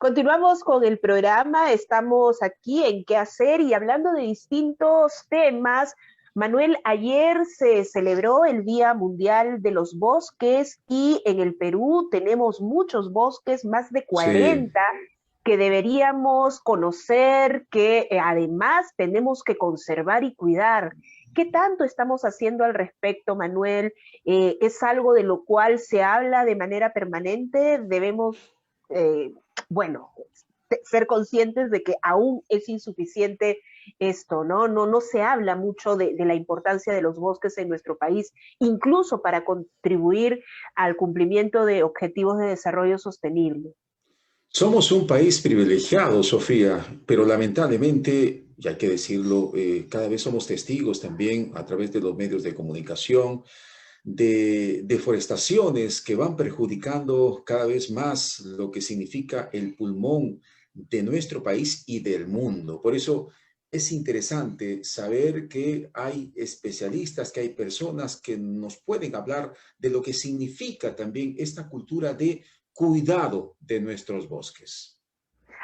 Continuamos con el programa, estamos aquí en Qué Hacer y hablando de distintos temas. Manuel, ayer se celebró el Día Mundial de los Bosques y en el Perú tenemos muchos bosques, más de Sí, 40, que deberíamos conocer, que además tenemos que conservar y cuidar. ¿Qué tanto estamos haciendo al respecto, Manuel? ¿Es algo de lo cual se habla de manera permanente? Debemos eh, bueno, ser conscientes de que aún es insuficiente esto, ¿no? No se habla mucho de la importancia de los bosques en nuestro país, incluso para contribuir al cumplimiento de objetivos de desarrollo sostenible. somos un país privilegiado, Sofía, pero lamentablemente, y hay que decirlo, cada vez somos testigos también a través de los medios de comunicación de deforestaciones que van perjudicando cada vez más lo que significa el pulmón de nuestro país y del mundo. Por eso es interesante saber que hay especialistas, que hay personas que nos pueden hablar de lo que significa también esta cultura de cuidado de nuestros bosques.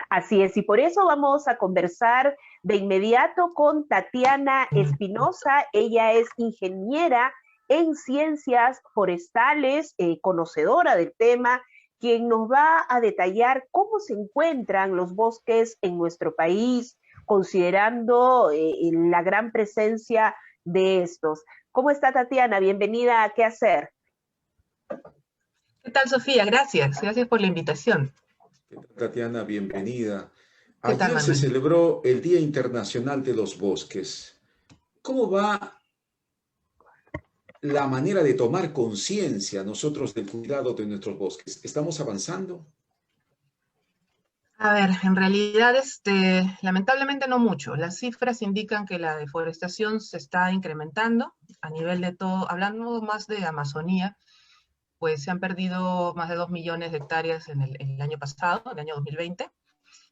Así es, y por eso vamos a conversar de inmediato con Tatiana Espinosa. Ella es ingeniera en ciencias forestales, conocedora del tema, quien nos va a detallar cómo se encuentran los bosques en nuestro país, considerando la gran presencia de estos. ¿Cómo está Tatiana? Bienvenida a ¿Qué hacer? ¿Qué tal, Sofía? Gracias. Gracias por la invitación. ¿Qué tal, Tatiana? Bienvenida. ¿Qué tal, Ayer se Manuel? celebró el Día Internacional de los Bosques. ¿Cómo va la manera de tomar conciencia nosotros del cuidado de nuestros bosques? ¿Estamos avanzando? A ver, en realidad, lamentablemente no mucho. Las cifras indican que la deforestación se está incrementando a nivel de todo, hablando más de Amazonía, pues se han perdido más de 2 millones de hectáreas en el año pasado, el año 2020.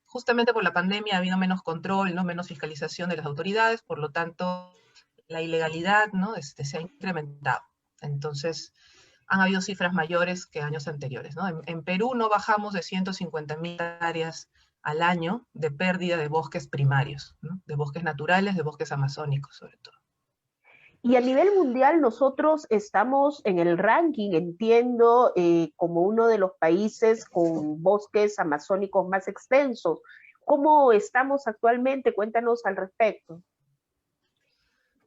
Justamente por la pandemia ha habido menos control, ¿no? Menos fiscalización de las autoridades, por lo tanto, la ilegalidad, ¿no? Se ha incrementado. Entonces, han habido cifras mayores que años anteriores, ¿no? En Perú no bajamos de 150.000 hectáreas al año de pérdida de bosques primarios, ¿no? De bosques naturales, de bosques amazónicos sobre todo. Y a nivel mundial nosotros estamos en el ranking, entiendo, como uno de los países con bosques amazónicos más extensos. ¿Cómo estamos actualmente? Cuéntanos al respecto.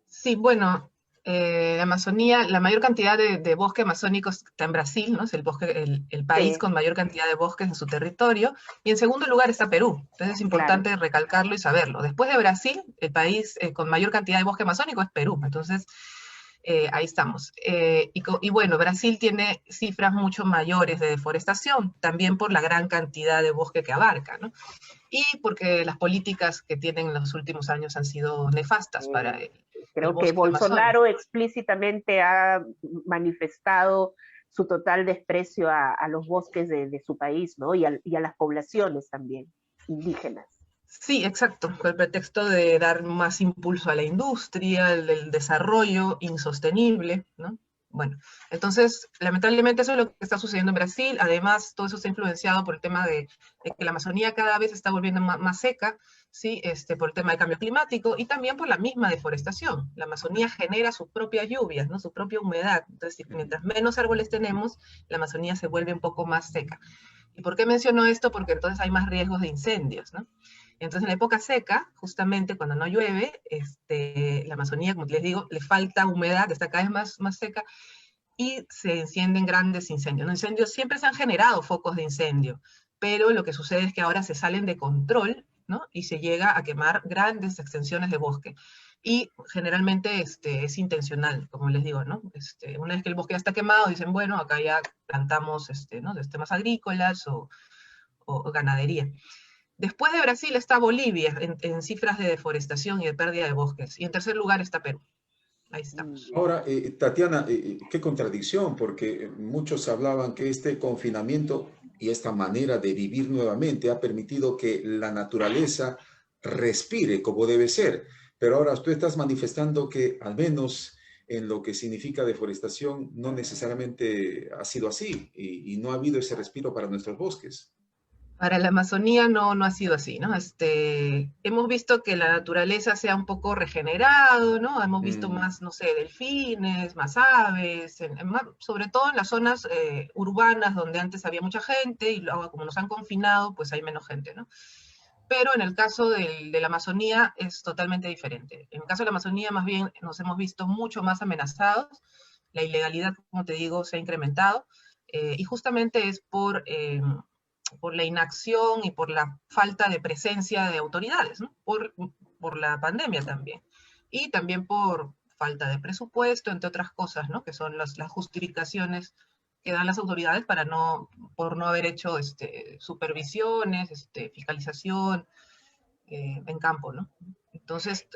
Sí, bueno, la Amazonía, la mayor cantidad de bosque amazónico está en Brasil, ¿no? Es el país Sí, con mayor cantidad de bosques en su territorio. Y en segundo lugar está Perú. Entonces es claro. importante recalcarlo y saberlo. Después de Brasil, el país con mayor cantidad de bosque amazónico es Perú. Entonces, ahí estamos. Y bueno, Brasil tiene cifras mucho mayores de deforestación, también por la gran cantidad de bosque que abarca, ¿no? Y porque las políticas que tienen en los últimos años han sido nefastas para Eh, el Creo que bosque amazónico. Bolsonaro explícitamente ha manifestado su total desprecio a los bosques de su país, ¿no? Y a las poblaciones también indígenas. Sí, exacto, con el pretexto de dar más impulso a la industria, el desarrollo insostenible, ¿no? Bueno, entonces, lamentablemente eso es lo que está sucediendo en Brasil. Además, todo eso está influenciado por el tema de que la Amazonía cada vez está volviendo más seca, ¿sí? Por el tema del cambio climático y también por la misma deforestación. La Amazonía genera sus propias lluvias, ¿no? Su propia humedad. Entonces, mientras menos árboles tenemos, la Amazonía se vuelve un poco más seca. ¿Y por qué menciono esto? Porque entonces hay más riesgos de incendios, ¿no? Entonces, en la época seca, justamente cuando no llueve, la Amazonía, como les digo, le falta humedad, está cada vez más seca, y se encienden grandes incendios. Los incendios siempre se han generado focos de incendio, pero lo que sucede es que ahora se salen de control, ¿no? Y se llega a quemar grandes extensiones de bosque. Y generalmente es intencional, como les digo, ¿no? Una vez que el bosque ya está quemado, dicen, bueno, acá ya plantamos ¿no? Temas agrícolas o ganadería. Después de Brasil está Bolivia en cifras de deforestación y de pérdida de bosques. Y en tercer lugar está Perú. Ahí estamos. Ya. Ahora, Tatiana, qué contradicción, porque muchos hablaban que este confinamiento y esta manera de vivir nuevamente ha permitido que la naturaleza respire como debe ser. Pero ahora tú estás manifestando que al menos en lo que significa deforestación no necesariamente ha sido así y no ha habido ese respiro para nuestros bosques. Para la Amazonía no ha sido así, ¿no? Hemos visto que la naturaleza se ha un poco regenerado, ¿no? Hemos visto Mm, más, no sé, delfines, más aves, sobre todo en las zonas urbanas donde antes había mucha gente y luego como nos han confinado, pues hay menos gente, ¿no? Pero en el caso de la Amazonía es totalmente diferente. En el caso de la Amazonía más bien nos hemos visto mucho más amenazados, la ilegalidad, como te digo, se ha incrementado, y justamente es por la inacción y por la falta de presencia de autoridades, ¿no? Por la pandemia también. Y también por falta de presupuesto, entre otras cosas, ¿no? Que son las justificaciones que dan las autoridades por no haber hecho supervisiones, fiscalización en campo, ¿no? Entonces,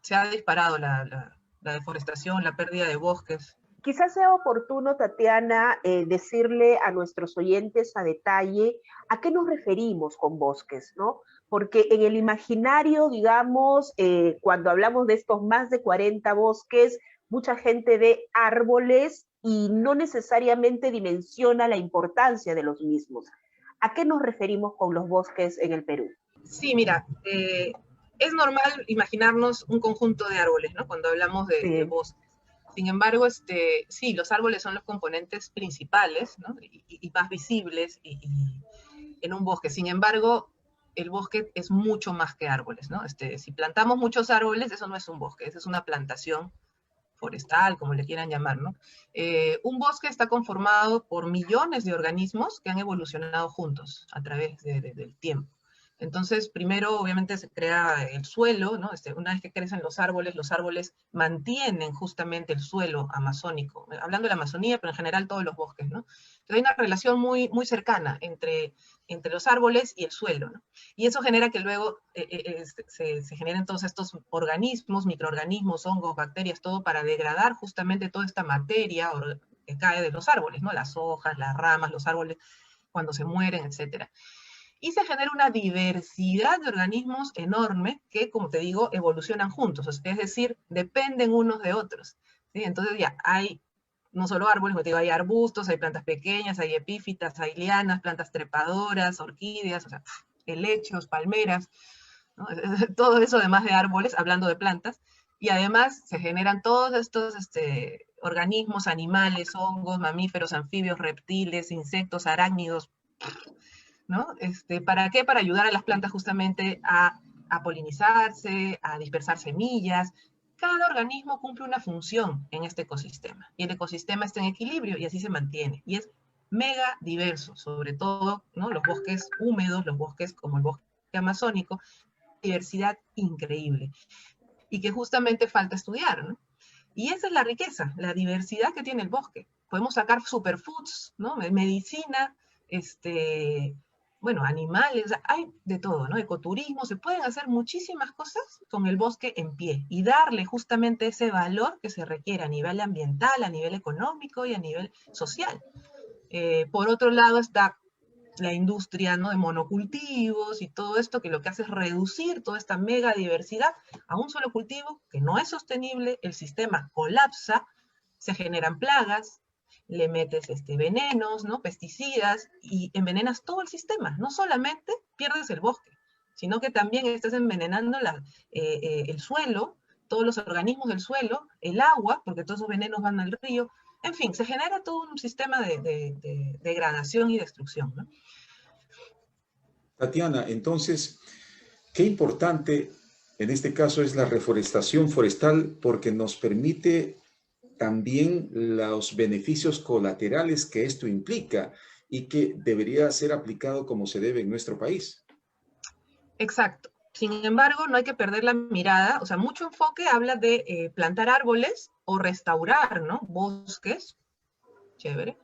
se ha disparado la deforestación, la pérdida de bosques. Quizás sea oportuno, Tatiana, decirle a nuestros oyentes a detalle a qué nos referimos con bosques, ¿no? Porque en el imaginario, digamos, cuando hablamos de estos más de 40 bosques, mucha gente ve árboles y no necesariamente dimensiona la importancia de los mismos. ¿A qué nos referimos con los bosques en el Perú? Sí, mira, es normal imaginarnos un conjunto de árboles, ¿no? Cuando hablamos de Sí. bosques. Sin embargo, sí, los árboles son los componentes principales, ¿no? Y más visibles en un bosque. Sin embargo, el bosque es mucho más que árboles, ¿no? Si plantamos muchos árboles, eso no es un bosque, eso es una plantación forestal, como le quieran llamar, ¿no? Un bosque está conformado por millones de organismos que han evolucionado juntos a través del tiempo. Entonces, primero, obviamente, se crea el suelo, ¿no? Una vez que crecen los árboles mantienen justamente el suelo amazónico, hablando de la Amazonía, pero en general todos los bosques, ¿no? Entonces, hay una relación muy cercana entre los árboles y el suelo, ¿no? Y eso genera que luego se generen todos estos organismos, microorganismos, hongos, bacterias, todo para degradar justamente toda esta materia que cae de los árboles, ¿no? Las hojas, las ramas, los árboles cuando se mueren, etcétera. Y se genera una diversidad de organismos enorme que, como te digo, evolucionan juntos, es decir, dependen unos de otros, ¿sí? Entonces ya hay no solo árboles, como te digo, hay arbustos, hay plantas pequeñas, hay epífitas, hay lianas, plantas trepadoras, orquídeas, o sea, helechos, palmeras, ¿no? Todo eso además de árboles, hablando de plantas, y además se generan todos estos organismos, animales, hongos, mamíferos, anfibios, reptiles, insectos, arácnidos, ¿no? ¿Para qué? Para ayudar a las plantas justamente a polinizarse, a dispersar semillas. Cada organismo cumple una función en este ecosistema y el ecosistema está en equilibrio y así se mantiene. Y es mega diverso, sobre todo, ¿no? Los bosques húmedos, los bosques como el bosque amazónico, diversidad increíble y que justamente falta estudiar, ¿no? Y esa es la riqueza, la diversidad que tiene el bosque. Podemos sacar superfoods, ¿no? Medicina, bueno, animales, hay de todo, ¿no? Ecoturismo, se pueden hacer muchísimas cosas con el bosque en pie y darle justamente ese valor que se requiere a nivel ambiental, a nivel económico y a nivel social. Por otro lado está la industria, ¿no? De monocultivos y todo esto que lo que hace es reducir toda esta mega diversidad a un solo cultivo que no es sostenible, el sistema colapsa, se generan plagas, le metes venenos, ¿no? Pesticidas y envenenas todo el sistema. No solamente pierdes el bosque, sino que también estás envenenando el suelo, todos los organismos del suelo, el agua, porque todos esos venenos van al río. En fin, se genera todo un sistema de degradación y destrucción, ¿no? Tatiana, entonces, qué importante en este caso es la reforestación forestal porque nos permite también los beneficios colaterales que esto implica y que debería ser aplicado como se debe en nuestro país. Exacto. Sin embargo, no hay que perder la mirada, o sea, mucho enfoque habla de plantar árboles o restaurar, ¿no? Bosques, chévere.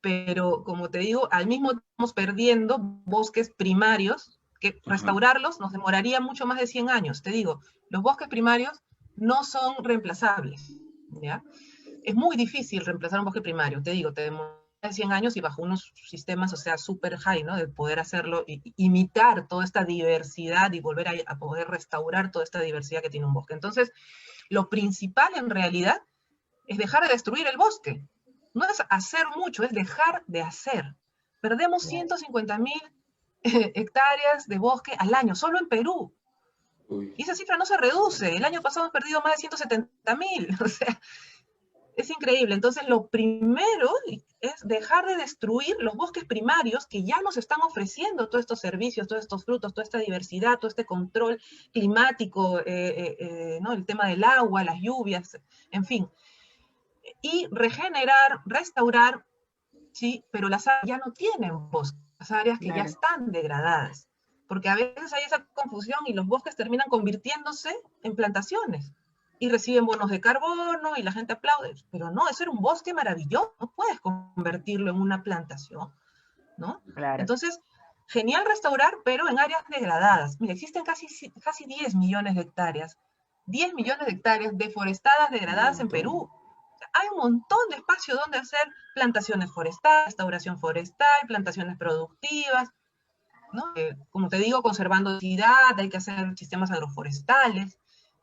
Pero como te digo, al mismo tiempo estamos perdiendo bosques primarios, que Ajá. restaurarlos nos demoraría mucho más de 100 años. Te digo, los bosques primarios no son reemplazables, ¿ya? Es muy difícil reemplazar un bosque primario, te digo, te demora 100 años y bajo unos sistemas, o sea, super high, ¿no? De poder hacerlo, imitar toda esta diversidad y volver a poder restaurar toda esta diversidad que tiene un bosque. Entonces, lo principal en realidad es dejar de destruir el bosque. No es hacer mucho, es dejar de hacer. Perdemos 150.000 hectáreas de bosque al año, solo en Perú. Uy. Y esa cifra no se reduce. El año pasado hemos perdido más de 170.000. O sea, es increíble. Entonces, lo primero es dejar de destruir los bosques primarios que ya nos están ofreciendo todos estos servicios, todos estos frutos, toda esta diversidad, todo este control climático, ¿no? El tema del agua, las lluvias, en fin. Y regenerar, restaurar, sí, pero las áreas ya no tienen bosques, las áreas que ya están degradadas. Porque a veces hay esa confusión y los bosques terminan convirtiéndose en plantaciones. Y reciben bonos de carbono y la gente aplaude. Pero no, eso era un bosque maravilloso. No puedes convertirlo en una plantación, ¿no? Claro. Entonces, genial restaurar, pero en áreas degradadas. Mira, existen casi 10 millones de hectáreas. 10 millones de hectáreas deforestadas, degradadas en Perú. O sea, hay un montón de espacio donde hacer plantaciones forestales, restauración forestal, plantaciones productivas, ¿no? Como te digo, conservando diversidad, hay que hacer sistemas agroforestales.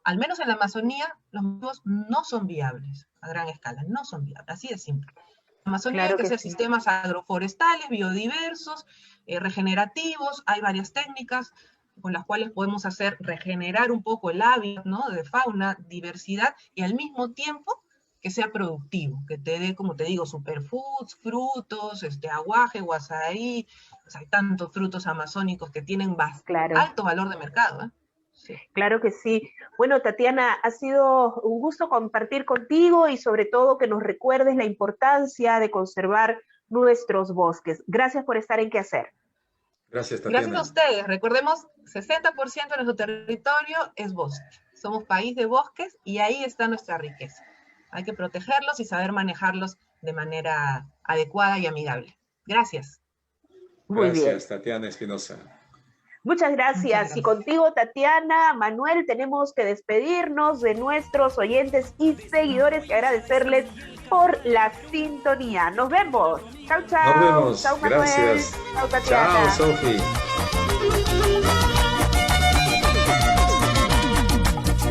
Al menos en la Amazonía, los cultivos no son viables a gran escala, no son viables, así de simple. En la Amazonía hay que hacer sistemas agroforestales, biodiversos, regenerativos, hay varias técnicas con las cuales podemos hacer regenerar un poco el hábitat, ¿no? De fauna, diversidad, y al mismo tiempo que sea productivo, que te dé, como te digo, superfoods, frutos, aguaje, guasaí, o sea, hay tantos frutos amazónicos que tienen alto valor de mercado, ¿eh? Sí. Claro que sí. Bueno, Tatiana, ha sido un gusto compartir contigo y sobre todo que nos recuerdes la importancia de conservar nuestros bosques. Gracias por estar en Qué Hacer. Gracias, Tatiana. Gracias a ustedes. Recordemos, 60% de nuestro territorio es bosque. Somos país de bosques y ahí está nuestra riqueza. Hay que protegerlos y saber manejarlos de manera adecuada y amigable. Gracias. Muy bien. Gracias, Tatiana Espinosa. Muchas gracias. Y contigo, Tatiana, Manuel, tenemos que despedirnos de nuestros oyentes y seguidores y agradecerles por la sintonía. Nos vemos. Chau, chau. Nos vemos. Chau, Manuel. Gracias. Chau, Tatiana. Chao, Sofi.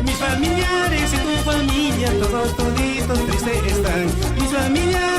Mis familiares y tu familia, todos toditos tristes están. Mis familiares